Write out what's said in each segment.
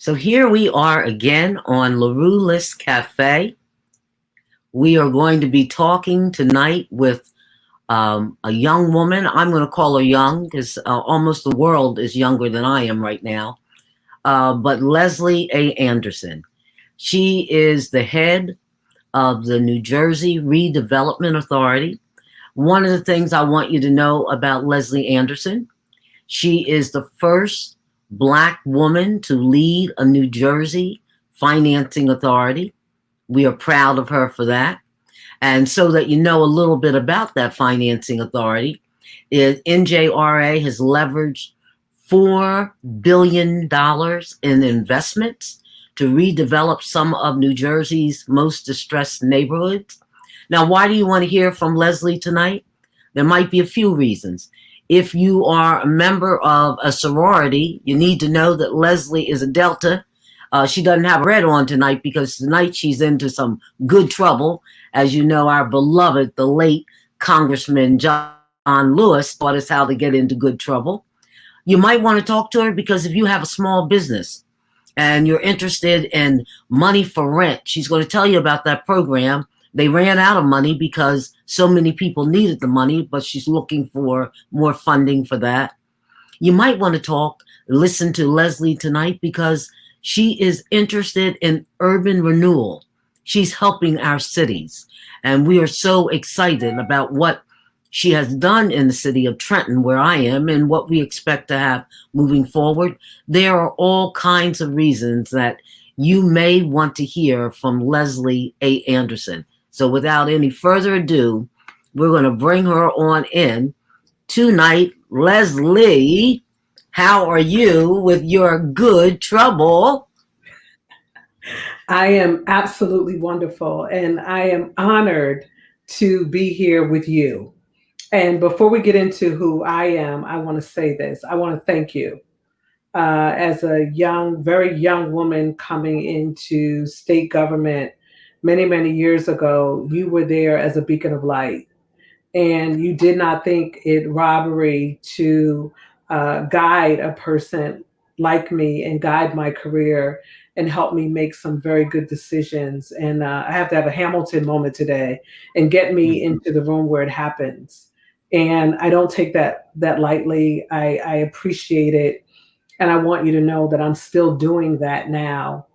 So here we are again on LaRuelist Café. We are going to be talking tonight with a young woman. I'm going to call her young because almost the world is younger than I am right now. But Leslie A. Anderson. She is the head of the New Jersey Redevelopment Authority. One of the things I want you to know about Leslie Anderson, she is the first Black woman to lead a New Jersey financing authority. We are proud of her for that. And so that you know a little bit about that financing authority, NJRA has leveraged $4 billion in investments to redevelop some of New Jersey's most distressed neighborhoods. Now, why do you want to hear from Leslie tonight? There might be a few reasons. If you are a member of a sorority, you need to know that Leslie is a Delta. She doesn't have red on tonight because tonight she's into some good trouble. As you know, our beloved, the late Congressman John Lewis taught us how to get into good trouble. You might want to talk to her because if you have a small business and you're interested in money for rent, she's going to tell you about that program. They ran out of money because so many people needed the money, but she's looking for more funding for that. You might want to listen to Leslie tonight because she is interested in urban renewal. She's helping our cities. And we are so excited about what she has done in the city of Trenton, where I am, and what we expect to have moving forward. There are all kinds of reasons that you may want to hear from Leslie A. Anderson. So without any further ado, we're going to bring her on in tonight. Leslie, how are you with your good trouble? I am absolutely wonderful, and I am honored to be here with you. And before we get into who I am, I want to say this. I want to thank you. As a young, very young woman coming into state government many, many years ago, you were there as a beacon of light. And you did not think it robbery to guide a person like me and guide my career and help me make some very good decisions. And I have to have a Hamilton moment today and get me into the room where it happens. And I don't take that lightly. I appreciate it, and I want you to know that I'm still doing that now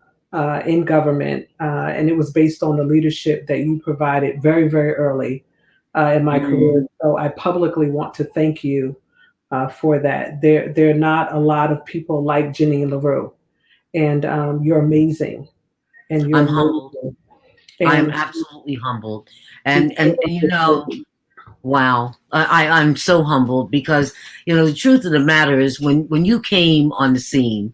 in government. And it was based on the leadership that you provided very, very early in my career. So I publicly want to thank you for that. There are not a lot of people like Jenny LaRue, and you're amazing, and you're I'm humbled. amazing. I am And absolutely humbled. And you know, wow. I'm so humbled because, you know, the truth of the matter is when you came on the scene,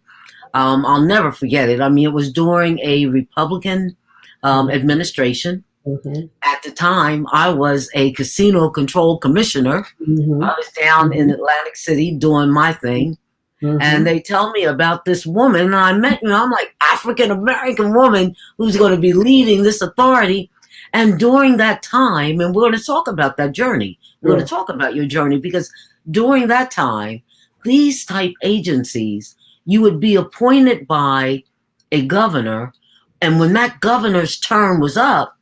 I'll never forget it. I mean, it was during a Republican administration. Mhm, At the time, I was a casino control commissioner. I mhm, was down in mhm, Atlantic City doing my thing. And mhm. they tell me about this woman, and I met, you know, I'm like African American woman who's going to be leading this authority. And during that time, and we're going to talk about that journey. We're going to Sure. talk about your journey because during that time, these type agencies, you would be appointed by a governor, and when that governor's term was up,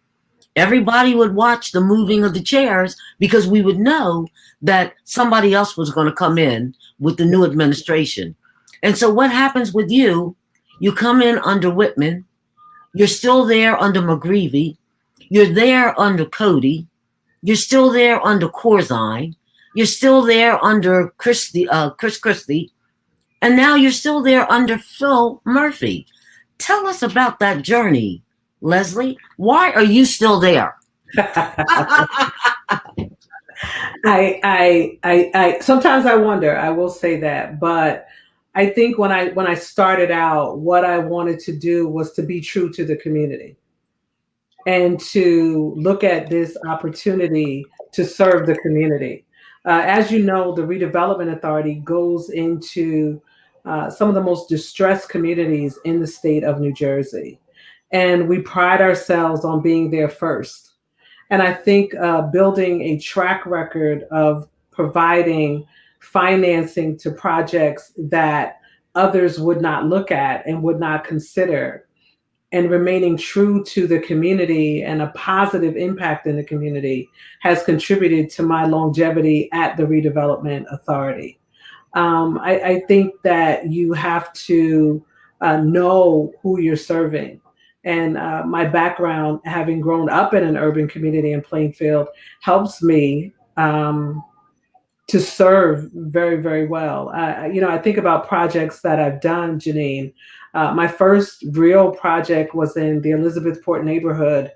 everybody would watch the moving of the chairs because we would know that somebody else was going to come in with the new administration. And so what happens with you? You come in under Whitman. You're still there under McGreevey. You're there under Cody. You're still there under Corzine. You're still there under Chris Christie. And now you're still there under Phil Murphy. Tell us about that journey, Leslie. Why are you still there? I sometimes I wonder, I will say that, but I think when I started out, what I wanted to do was to be true to the community and to look at this opportunity to serve the community. As you know, the Redevelopment Authority goes into some of the most distressed communities in the state of New Jersey. And we pride ourselves on being there first. And I think building a track record of providing financing to projects that others would not look at and would not consider, and remaining true to the community and a positive impact in the community has contributed to my longevity at the Redevelopment Authority. I think that you have to know who you're serving. And my background, having grown up in an urban community in Plainfield, helps me to serve very, very well. I think about projects that I've done, Janine. My first real project was in the Elizabethport neighborhood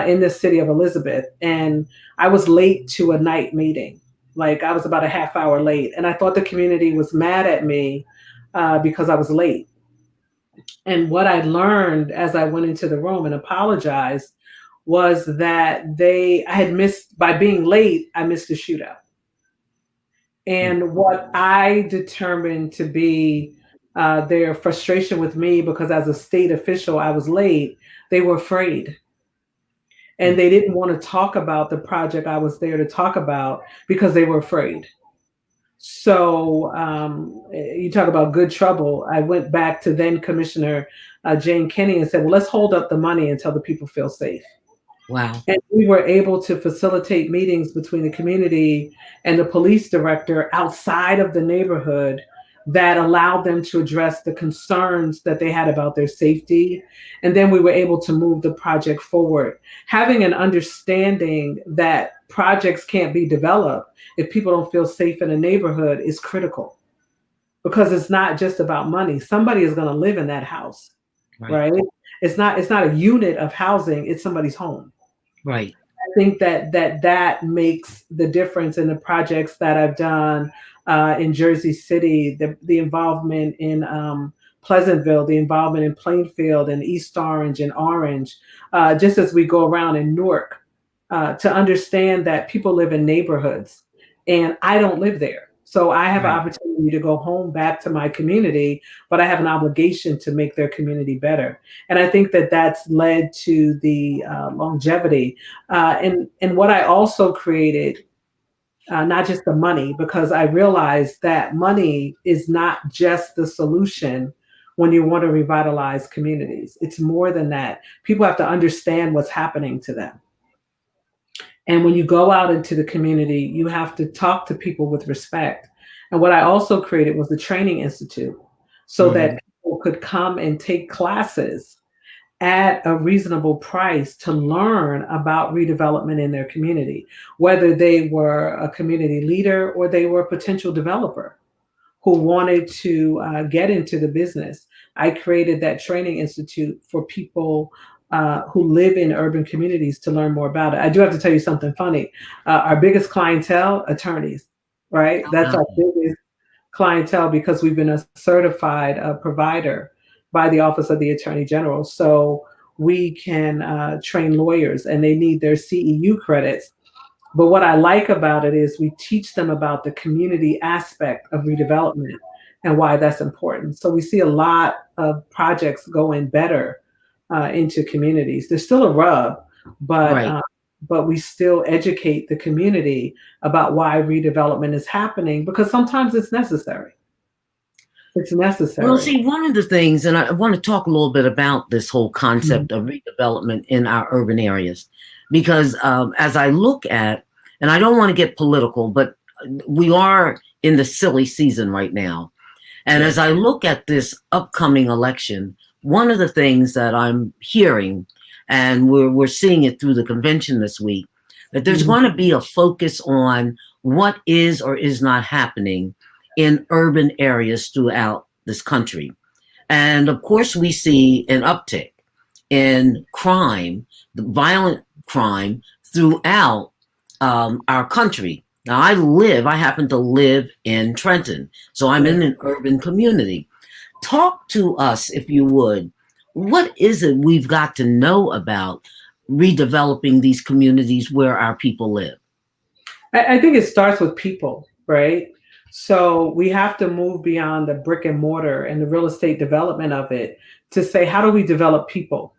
in the city of Elizabeth. And I was late to a night meeting. Like I was about a half hour late. And I thought the community was mad at me because I was late. And what I learned as I went into the room and apologized was that I had missed, by being late, I missed a shootout. And what I determined to be their frustration with me, because as a state official, I was late, they were afraid. And they didn't want to talk about the project I was there to talk about because they were afraid. So you talk about good trouble. I went back to then Commissioner Jane Kinney and said, well, let's hold up the money until the people feel safe. Wow. And we were able to facilitate meetings between the community and the police director outside of the neighborhood that allowed them to address the concerns that they had about their safety. And then we were able to move the project forward. Having an understanding that projects can't be developed if people don't feel safe in a neighborhood is critical, because it's not just about money. Somebody is going to live in that house, right? It's not a unit of housing, it's somebody's home. Right. I think that makes the difference in the projects that I've done in Jersey City, the involvement in Pleasantville, the involvement in Plainfield and East Orange and Orange, just as we go around in Newark, to understand that people live in neighborhoods and I don't live there. So I have an opportunity to go home back to my community, but I have an obligation to make their community better. And I think that that's led to the longevity. And what I also created, not just the money, because I realized that money is not just the solution when you want to revitalize communities. It's more than that. People have to understand what's happening to them. And when you go out into the community, you have to talk to people with respect. And what I also created was the Training Institute so that people could come and take classes at a reasonable price to learn about redevelopment in their community, whether they were a community leader or they were a potential developer who wanted to get into the business. I created that Training Institute for people who live in urban communities to learn more about it. I do have to tell you something funny. Our biggest clientele, attorneys, right? That's our biggest clientele because we've been a certified provider by the Office of the Attorney General. So we can train lawyers and they need their CEU credits. But what I like about it is we teach them about the community aspect of redevelopment and why that's important. So we see a lot of projects going better into communities. There's still a rub, but we still educate the community about why redevelopment is happening because sometimes it's necessary. It's necessary. Well, see, one of the things, and I want to talk a little bit about this whole concept of redevelopment in our urban areas, because as I look at, and I don't want to get political, but we are in the silly season right now. And as I look at this upcoming election, one of the things that I'm hearing, and we're seeing it through the convention this week, that there's going to be a focus on what is or is not happening in urban areas throughout this country. And of course, we see an uptick in crime, the violent crime throughout our country. Now, I happen to live in Trenton, so I'm in an urban community. Talk to us, if you would. What is it we've got to know about redeveloping these communities where our people live? I think it starts with people, right? So we have to move beyond the brick and mortar and the real estate development of it to say, how do we develop people?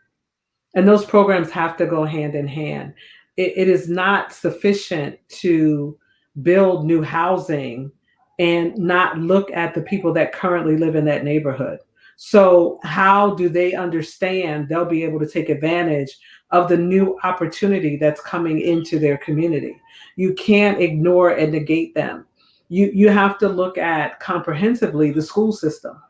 And those programs have to go hand in hand. It is not sufficient to build new housing and not look at the people that currently live in that neighborhood. So, how do they understand they'll be able to take advantage of the new opportunity that's coming into their community? You can't ignore and negate them. You have to look at comprehensively the school system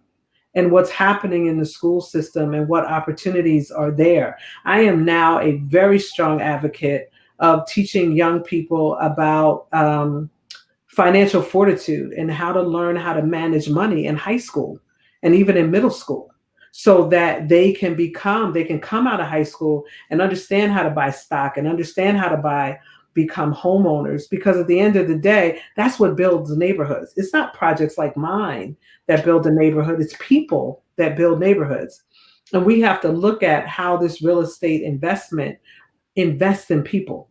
and what's happening in the school system and what opportunities are there. I am now a very strong advocate of teaching young people about financial fortitude and how to learn how to manage money in high school and even in middle school, so that they can come out of high school and understand how to buy stock and understand how to become homeowners, because at the end of the day, that's what builds neighborhoods. It's not projects like mine that build a neighborhood, it's people that build neighborhoods. And we have to look at how this real estate investment invests in people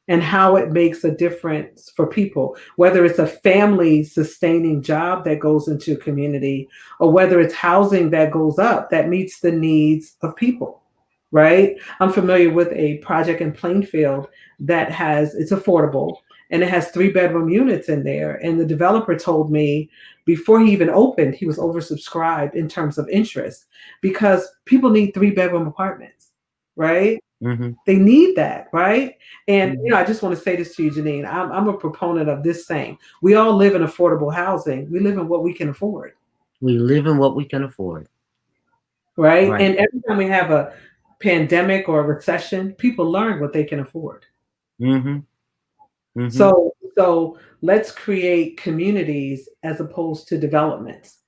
and how it makes a difference for people, whether it's a family sustaining job that goes into a community, or whether it's housing that goes up that meets the needs of people, right? I'm familiar with a project in Plainfield it's affordable, and it has 3-bedroom units in there. And the developer told me before he even opened, he was oversubscribed in terms of interest, because people need 3-bedroom apartments, right? Mm-hmm. They need that, right? And Mm-hmm. I just want to say this to you, Janine. I'm a proponent of this saying: we all live in affordable housing. We live in what we can afford, We live in what we can afford. right? Right. And every time we have a pandemic or a recession, people learn what they can afford. Mm-hmm. Mm-hmm. So let's create communities as opposed to developments.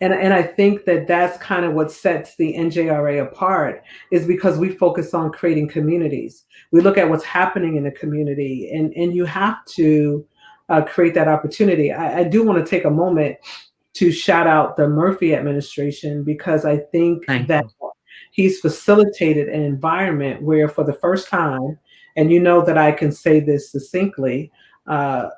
And I think that that's kind of what sets the NJRA apart, is because we focus on creating communities. We look at what's happening in the community, and you have to create that opportunity. I do want to take a moment to shout out the Murphy administration, because I think Thank that you. he's facilitated an environment where, for the first time, and you know that I can say this succinctly,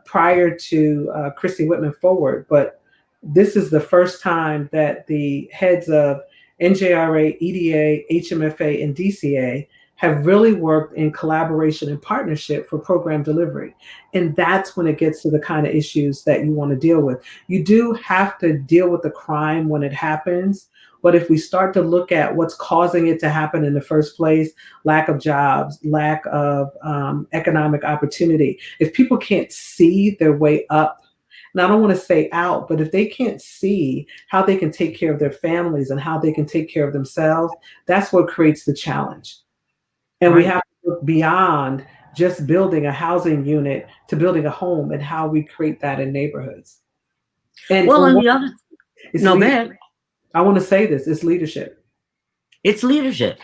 prior to Chrissy Whitman Forward, but this is the first time that the heads of NJRA, EDA, HMFA, and DCA have really worked in collaboration and partnership for program delivery. And that's when it gets to the kind of issues that you want to deal with. You do have to deal with the crime when it happens. But if we start to look at what's causing it to happen in the first place, lack of jobs, lack of economic opportunity, if people can't see their way up, and I don't want to say out, but if they can't see how they can take care of their families and how they can take care of themselves, that's what creates the challenge. And we Right. have to look beyond just building a housing unit to building a home, and how we create that in neighborhoods. And, Well, and and what, the other, it's no, lead, bad. I want to say this: it's leadership. It's leadership.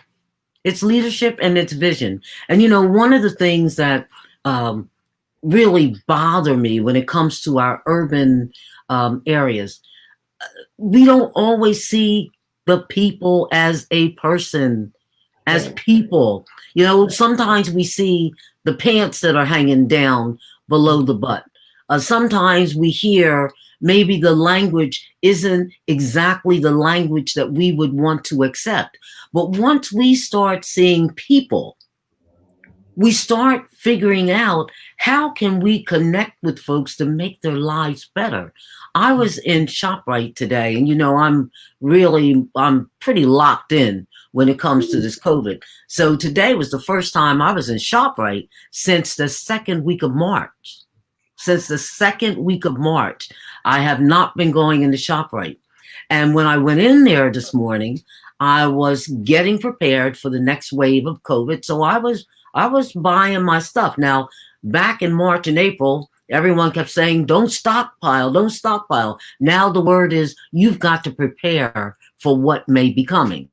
It's leadership and it's vision. And one of the things that um, really bother me when it comes to our urban areas, we don't always see the people as a person, as Right. people. Sometimes we see the pants that are hanging down below the butt. Sometimes we hear maybe the language isn't exactly the language that we would want to accept. But once we start seeing people, we start figuring out how can we connect with folks to make their lives better. I was in ShopRite today, and I'm pretty locked in when it comes to this COVID. So today was the first time I was in ShopRite since the second week of March. Since the second week of March, I have not been going into ShopRite. And when I went in there this morning, I was getting prepared for the next wave of COVID. So I was buying my stuff. Now, back in March and April, everyone kept saying, don't stockpile, don't stockpile. Now the word is you've got to prepare for what may be coming.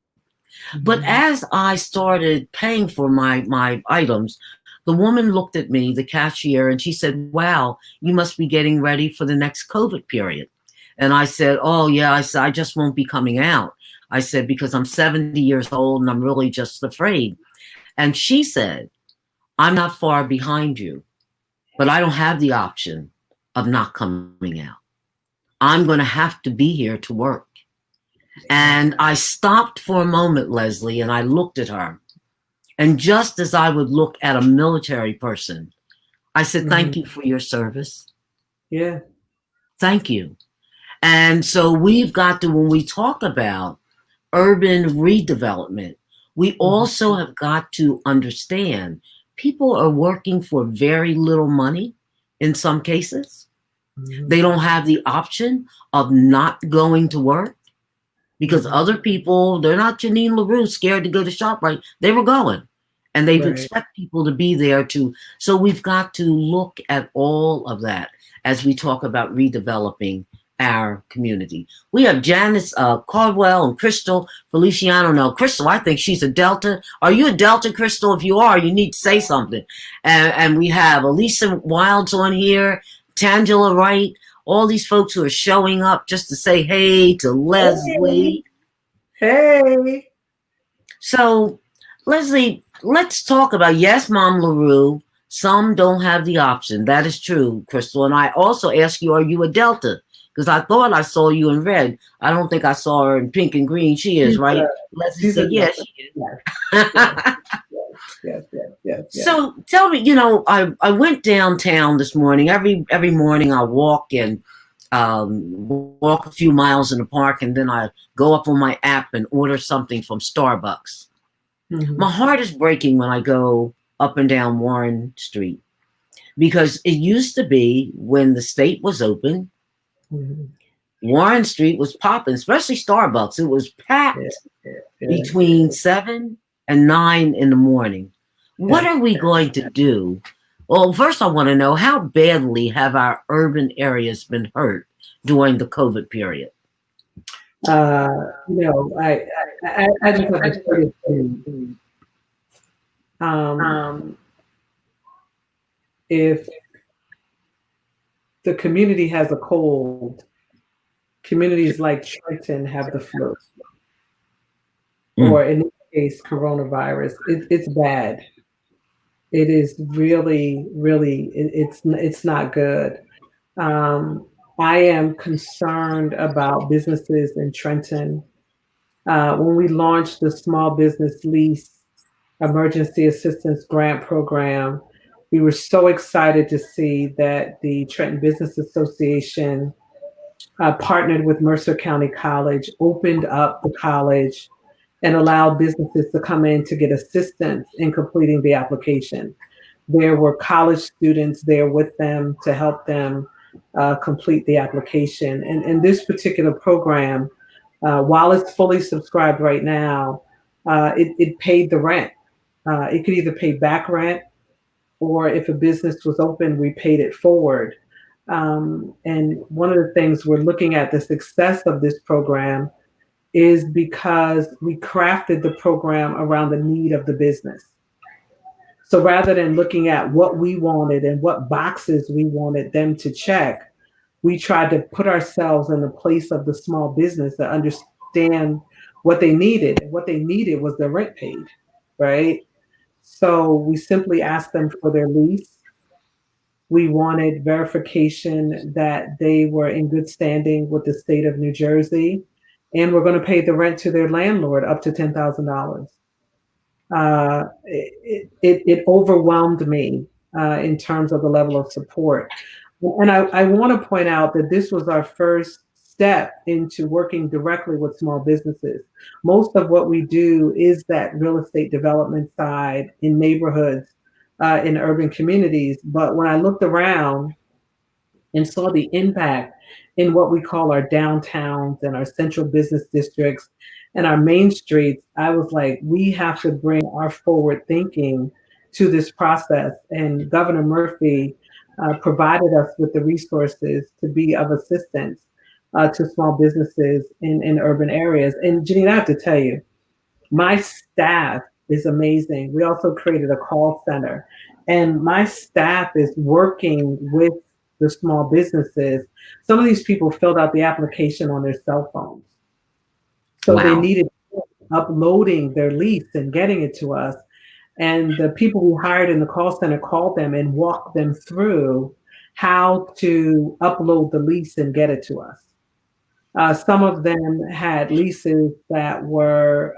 But Mhm. as I started paying for my items, the woman looked at me, the cashier, and she said, wow, you must be getting ready for the next COVID period. And I said, oh, yeah, I said, I just won't be coming out. I said, because I'm 70 years old and I'm really just afraid. And she said, I'm not far behind you, but I don't have the option of not coming out. I'm going to have to be here to work. And Exactly. I stopped for a moment, Leslie, and I looked at her. And just as I would look at a military person, I said, Mhm. thank you for your service. Yeah. Thank you. And so we've got to, when we talk about urban redevelopment, we Mhm. also have got to understand people are working for very little money in some cases. Mhm. They don't have the option of not going to work because Mhm. other people, they're not Janine LaRue scared to go to ShopRite. They were going. And they Right. expect people to be there too. So we've got to look at all of that as we talk about redeveloping our community. We have Janice Caldwell and Crystal Feliciano. Now, Crystal, I think she's a Delta. Are you a Delta, Crystal? If you are, you need to say something. And we have Elisa Wilds on here, Tangela Wright, all these folks who are showing up just to say hey to Hey. Leslie. Hey. So, Leslie, let's talk about yes, Mom LaRue. Some don't have the option. That is true, Crystal. And I also ask you, are you a Delta? Because I thought I saw you in red. I don't think I saw her in pink and green. She is, She's a right? Leslie she's a said, yes, Delta. she Yes. Yes. is. Yes. Yes. Yes. Yes. So tell me, I went downtown this morning. Every morning I walk and walk a few miles in the park, and then I go up on my app and order something from Starbucks. My Mhm. heart is breaking when I go up and down Warren Street because it used to be when the state was open, Mhm. Warren Street was popping, especially Starbucks. It was Yeah. packed Yeah. Yeah. between 7 and 9 in the morning. What Yeah. are we going to do? Well, first, I want to know how badly have our urban areas been hurt during the COVID period? Uh, I just have to say this thing. Um, if the community has a cold, communities like Trenton have the flu, Mm. or in this case, coronavirus. It's bad. It is really, really. It's not good. Um, I am concerned about businesses in Trenton. When we launched the small business lease emergency assistance grant program, we were so excited to see that the Trenton Business Association partnered with Mercer County College, opened up the college, and allowed businesses to come in to get assistance in completing the application. There were college students there with them to help them complete the application. And this particular program, while it's fully subscribed right now, it paid the rent. It could either pay back rent, or if a business was open, we paid it forward. And one of the things we're looking at the success of this program is because we crafted the program around the need of the business. So rather than looking at what we wanted and what boxes we wanted them to check, we tried to put ourselves in the place of the small business to understand what they needed. And what they needed was the rent paid, right? So we simply asked them for their lease. We wanted verification that they were in good standing with the state of New Jersey, and we're going to pay the rent to their landlord up to $10,000. It overwhelmed me in terms of the level of support. And I want to point out that this was our first step into working directly with small businesses. Most of what we do is that real estate development side in neighborhoods, in urban communities. But when I looked around and saw the impact in what we call our downtowns and our central business districts and our main streets, I was like, we have to bring our forward thinking to this process. And Governor Murphy provided us with the resources to be of assistance to small businesses in urban areas. And Janine, I have to tell you, my staff is amazing. We also created a call center, and my staff is working with the small businesses. Some of these people filled out the application on their cell phones. So they Wow. needed uploading their lease and getting it to us. And the people we hired in the call center called them and walked them through how to upload the lease and get it to us. Some of them had leases that were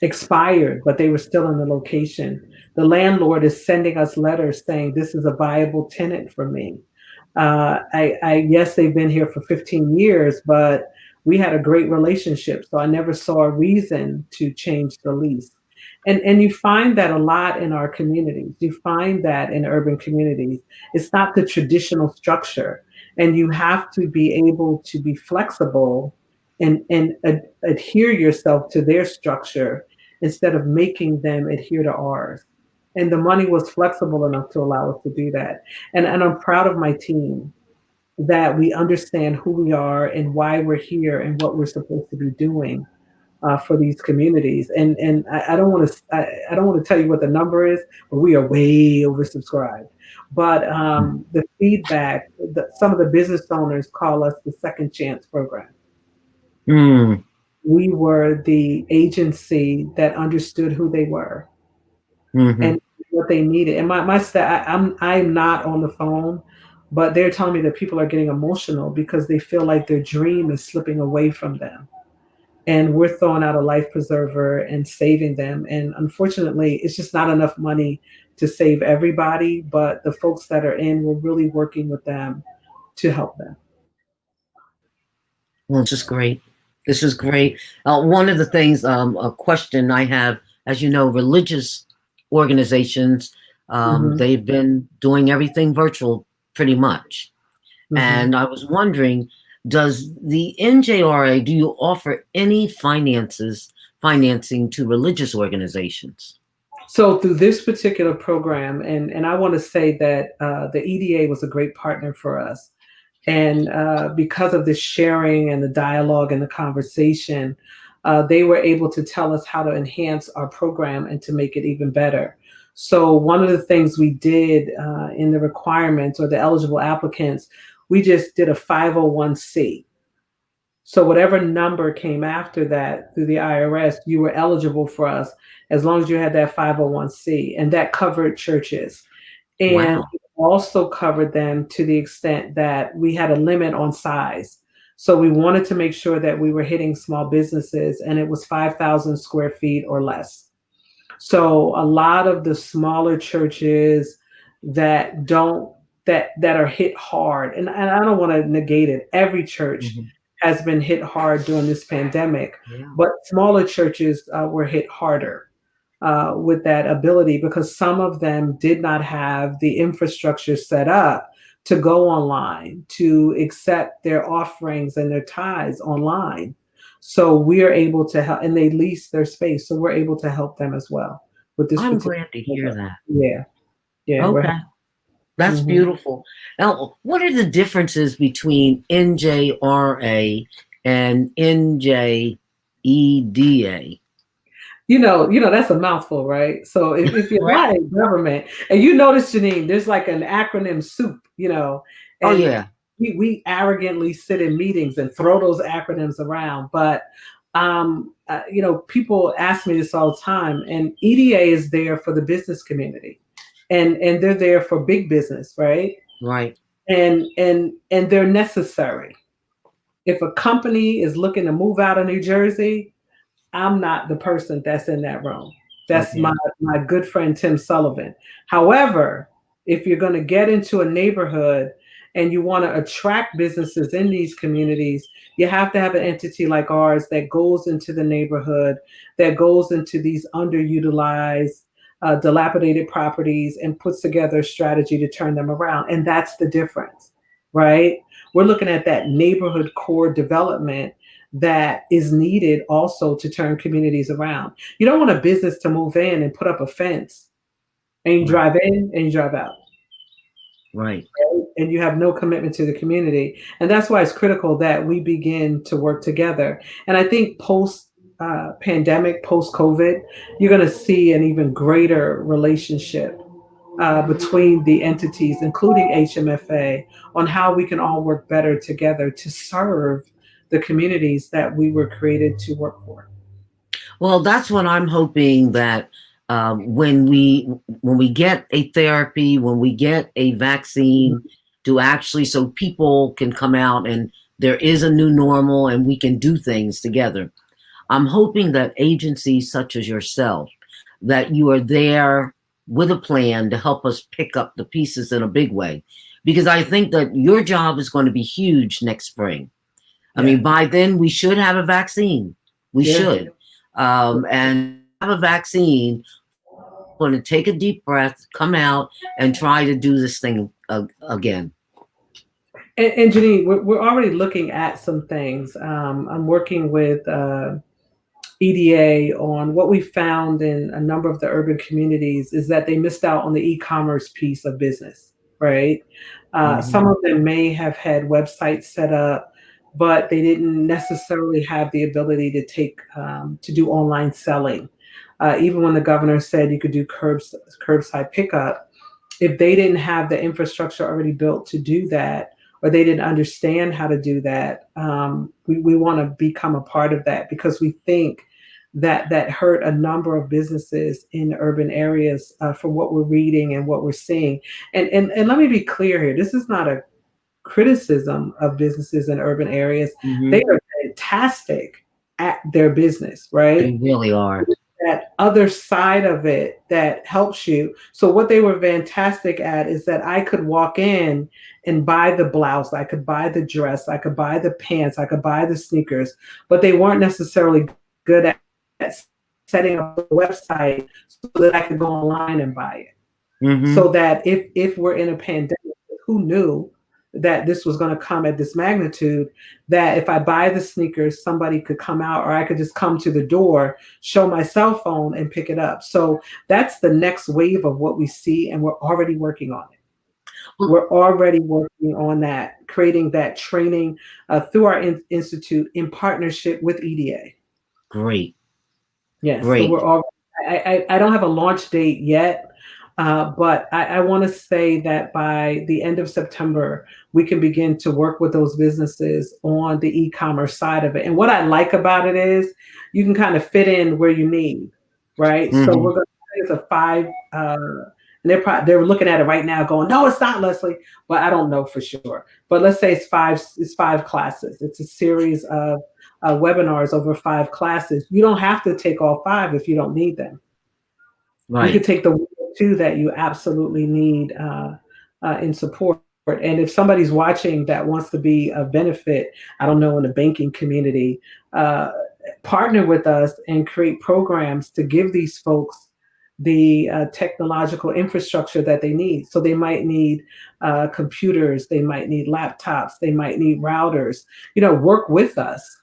expired, but they were still in the location. The landlord is sending us letters saying this is a viable tenant for me. Yes, they've been here for 15 years, but we had a great relationship, so I never saw a reason to change the lease. And you find that a lot in our communities. You find that in urban communities. It's not the traditional structure, and you have to be able to be flexible and adhere yourself to their structure instead of making them adhere to ours. And the money was flexible enough to allow us to do that. And I'm proud of my team that we understand who we are and why we're here and what we're supposed to be doing for these communities. And I don't want to I don't want to tell you what the number is, but we are way oversubscribed. But the feedback, some of the business owners call us the second chance program. Mm, We were the agency that understood who they were hmm. and what they needed. And my staff, I'm not on the phone, but they're telling me that people are getting emotional because they feel like their dream is slipping away from them. And we're throwing out a life preserver and saving them. And unfortunately, it's just not enough money to save everybody. But the folks that are in, we're really working with them to help them. Well, this is great. This is great. One of the things, a question I have, as you know, religious organizations, Hmm. they've been doing everything virtual pretty much. Hmm. And I was wondering, does the NJRA, do you offer any financing to religious organizations? So through this particular program, and I want to say that the EDA was a great partner for us. And because of the sharing and the dialogue and the conversation, they were able to tell us how to enhance our program and to make it even better. So one of the things we did in the requirements or the eligible applicants, we just did a 501c. So whatever number came after that through the IRS, you were eligible for us as long as you had that 501c, and that covered churches. And Wow. it also covered them to the extent that we had a limit on size. So we wanted to make sure that we were hitting small businesses and it was 5,000 square feet or less. So a lot of the smaller churches that don't that are hit hard, and I don't want to negate it. Every church Hmm. has been hit hard during this pandemic, Yeah. but smaller churches were hit harder with that ability because some of them did not have the infrastructure set up to go online, to accept their offerings and their tithes online. So we are able to help, and they lease their space. So we're able to help them as well with this I'm particular. glad to hear that. Yeah, yeah, we're. Okay. That's Mhm. beautiful. Now, what are the differences between NJRA and NJEDA? That's a mouthful, right? So if you're Right. not in government, and you notice, Janine, there's like an acronym soup, Oh, and yeah. we arrogantly sit in meetings and throw those acronyms around. But people ask me this all the time, and EDA is there for the business community, and they're there for big business, right? Right. And they're necessary. If a company is looking to move out of New Jersey, I'm not the person that's in that room. That's my Okay. my good friend Tim Sullivan. However, if you're going to get into a neighborhood and you want to attract businesses in these communities, you have to have an entity like ours that goes into the neighborhood, that goes into these underutilized, dilapidated properties and puts together a strategy to turn them around. And that's the difference, right? We're looking at that neighborhood core development that is needed also to turn communities around. You don't want a business to move in and put up a fence and you Right. drive in and you drive out, Right. right? And you have no commitment to the community. And that's why it's critical that we begin to work together. And I think post pandemic, post COVID, you're going to see an even greater relationship between the entities, including HMFA, on how we can all work better together to serve the communities that we were created to work for. Well, that's what I'm hoping that when we get a therapy, when we get a vaccine, to actually so people can come out and there is a new normal and we can do things together. I'm hoping that agencies such as yourself, that you are there with a plan to help us pick up the pieces in a big way. because I think that your job is going to be huge next spring. I mean, by then we should have a vaccine. We should. And have a vaccine, going to take a deep breath, come out, and try to do this thing again. And Janine, we're already looking at some things. I'm working with EDA on what we found in a number of the urban communities is that they missed out on the e-commerce piece of business, right? Some of them may have had websites set up, but they didn't necessarily have the ability to to do online selling. Even when the governor said you could do curbside pickup, if they didn't have the infrastructure already built to do that, or they didn't understand how to do that, we want to become a part of that because we think that hurt a number of businesses in urban areas from what we're reading and what we're seeing. And let me be clear here, this is not a criticism of businesses in urban areas. They are fantastic at their business, right? They really are. That other side of it that helps you. So what they were fantastic at is that I could walk in and buy the blouse, I could buy the dress, I could buy the pants, I could buy the sneakers, but they weren't necessarily good at setting up a website so that I could go online and buy it. So that if we're in a pandemic, who knew that this was going to come at this magnitude, that if I buy the sneakers, somebody could come out, or I could just come to the door, show my cell phone and pick it up. So that's the next wave of what we see, and we're already working on it. We're already working on that, creating that training through our institute in partnership with EDA. Great. Yes. Great. So we're all. I don't have a launch date yet. But I want to say that by the end of September, we can begin to work with those businesses on the e-commerce side of it. And what I like about it is you can kind of fit in where you need, right? So we're going to it's a 5, and they're looking at it right now going, no, it's not, Leslie, but I don't know for sure. But let's say it's 5 classes. It's a series of webinars over 5 classes. You don't have to take all 5 if you don't need them. Right. You could take the 2 that you absolutely need in support. And if somebody's watching that wants to be of benefit, I don't know, in the banking community, partner with us and create programs to give these folks the technological infrastructure that they need. So they might need computers, they might need laptops, they might need routers, work with us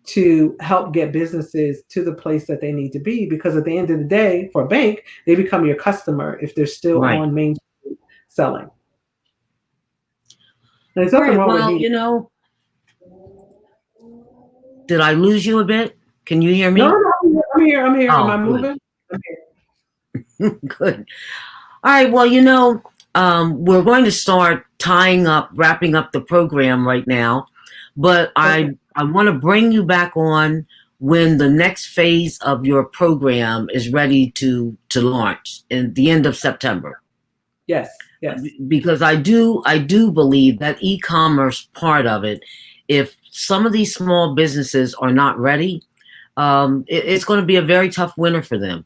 to help get businesses to the place that they need to be. Because at the end of the day, for a bank, they become your customer if they're still on Main Street selling. There's nothing wrong with me. Did I lose you a bit? Can you hear me? No, I'm here. Oh, am I moving? I'm here. Good. All right. Well, we're going to start wrapping up the program right now, but I want to bring you back on when the next phase of your program is ready to launch in the end of September. Yes. Because I do believe that e-commerce part of it, if some of these small businesses are not ready, it's going to be a very tough winter for them.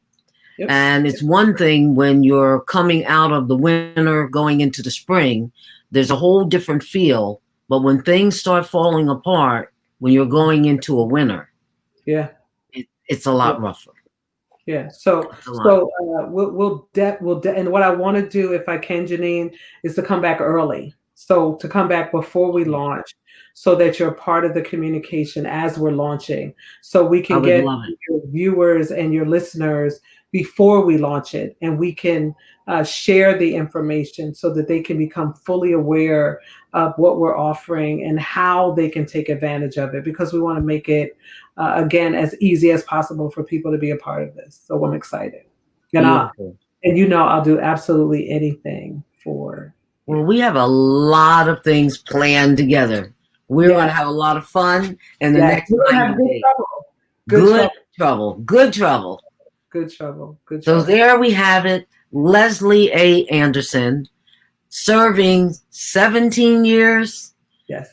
Yep. And it's one thing when you're coming out of the winter, going into the spring, there's a whole different feel. But when things start falling apart, when you're going into a winter, it's a lot rougher. Yeah. So we'll and what I want to do, if I can, Janine, is to come back early. So to come back before we launch, so that you're part of the communication as we're launching, so we can get your viewers and your listeners before we launch it, and we can share the information so that they can become fully aware of what we're offering and how they can take advantage of it, because we want to make it again as easy as possible for people to be a part of this. So I'm excited, and I'll do absolutely anything for. Well, we have a lot of things planned together. We're going to have a lot of fun in the next 90 days. Good trouble. So there we have it. Leslie A. Anderson, serving 17 years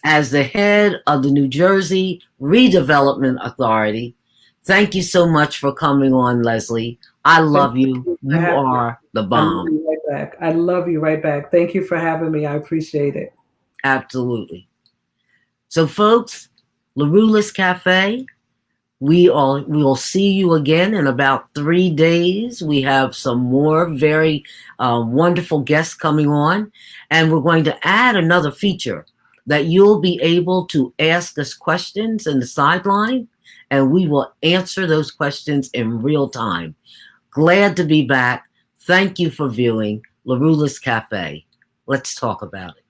as the head of the New Jersey Redevelopment Authority. Thank you so much for coming on, Leslie. I love you. You are the bomb. back. I love you right back. Thank you for having me. I appreciate it. Absolutely. So, folks, LaRuelist Cafe, we will see you again in about 3 days. We have some more very wonderful guests coming on, and we're going to add another feature that you'll be able to ask us questions in the sideline, and we will answer those questions in real time. Glad to be back. Thank you for viewing LaRuelist Cafe. Let's talk about it.